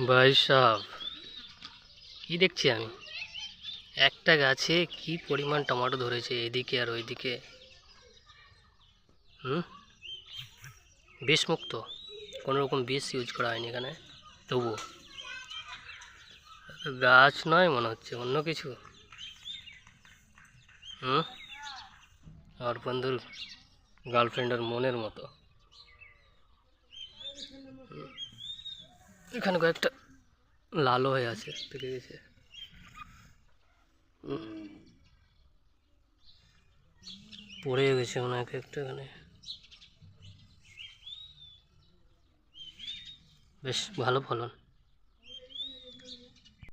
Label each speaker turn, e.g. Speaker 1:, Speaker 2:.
Speaker 1: ভাই সাহেব, কি দেখছি আমি? একটা গাছে কি পরিমাণ টমেটো ধরেছে, এদিকে আর ওইদিকে। হুম, বিষমুক্ত, কোনো রকম বিষ ইউজ করা হয়নি এখানে। তবুও গাছ নয়, মনে হচ্ছে অন্য কিছু। আমার বন্ধুর গার্লফ্রেন্ডের মনের মতো। এখানে কয়েকটা লালও হয়ে আছে, পেকে গেছে। পড়ে গেছে মনে হয় একটা এখানে। বেশ ভালো ফলন।